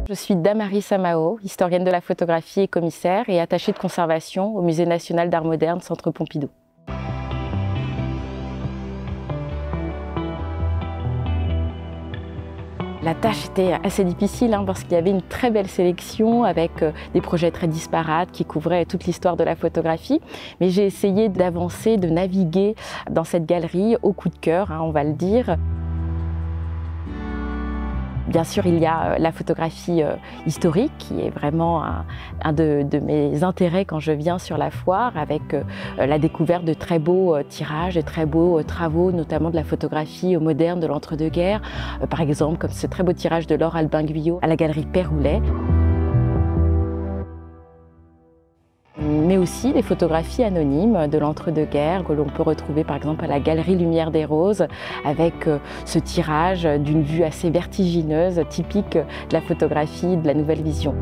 Je suis Damaris Samao, historienne de la photographie et commissaire et attachée de conservation au Musée national d'art moderne Centre Pompidou. La tâche était assez difficile parce qu'il y avait une très belle sélection avec des projets très disparates qui couvraient toute l'histoire de la photographie. Mais j'ai essayé d'avancer, de naviguer dans cette galerie au coup de cœur, on va le dire. Bien sûr, il y a la photographie historique qui est vraiment un de mes intérêts quand je viens sur la foire, avec la découverte de très beaux tirages, de très beaux travaux, notamment de la photographie moderne de l'entre-deux-guerres. Par exemple, comme ce très beau tirage de Laure Albin Guyot à la galerie Peyroulet. Mais aussi des photographies anonymes de l'entre-deux-guerres que l'on peut retrouver par exemple à la galerie Lumière des Roses avec ce tirage d'une vue assez vertigineuse, typique de la photographie de la Nouvelle Vision.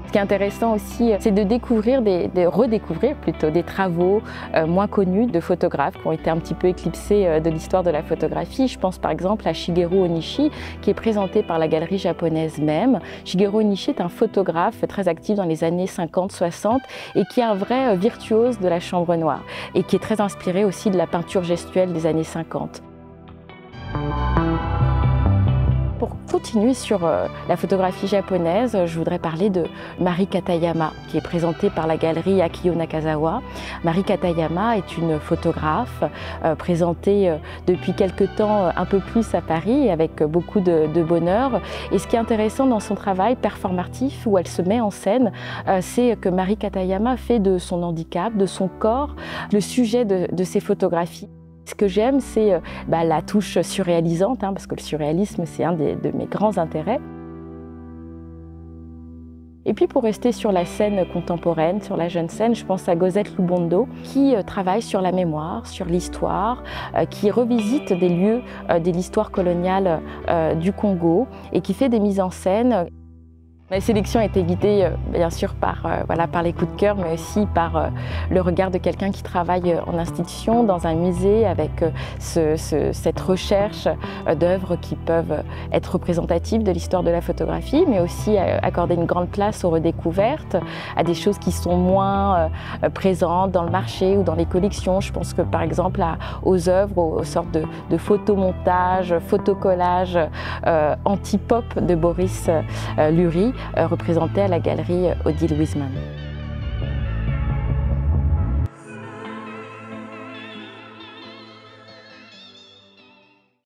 Ce qui est intéressant aussi, c'est de redécouvrir plutôt des travaux moins connus de photographes qui ont été un petit peu éclipsés de l'histoire de la photographie. Je pense par exemple à Shigeru Onishi, qui est présenté par la galerie japonaise même. Shigeru Onishi est un photographe très actif dans les années 50-60 et qui est un vrai virtuose de la chambre noire et qui est très inspiré aussi de la peinture gestuelle des années 50. Pour continuer sur la photographie japonaise, je voudrais parler de Mari Katayama, qui est présentée par la galerie Akiyo Nakazawa. Mari Katayama est une photographe présentée depuis quelque temps un peu plus à Paris, avec beaucoup de bonheur. Et ce qui est intéressant dans son travail performatif, où elle se met en scène, c'est que Mari Katayama fait de son handicap, de son corps, le sujet de ses photographies. Ce que j'aime, c'est la touche surréalisante, parce que le surréalisme, c'est un de mes grands intérêts. Et puis pour rester sur la scène contemporaine, sur la jeune scène, je pense à Gosette Lubondo, qui travaille sur la mémoire, sur l'histoire, qui revisite des lieux de l'histoire coloniale du Congo et qui fait des mises en scène. Ma sélection a été guidée bien sûr par les coups de cœur, mais aussi par le regard de quelqu'un qui travaille en institution, dans un musée, avec cette recherche d'œuvres qui peuvent être représentatives de l'histoire de la photographie, mais aussi accorder une grande place aux redécouvertes, à des choses qui sont moins présentes dans le marché ou dans les collections. Je pense que par exemple aux œuvres, aux sortes de photomontages, photocollages anti-pop de Boris Lurie, représenté à la galerie Odile Wiseman.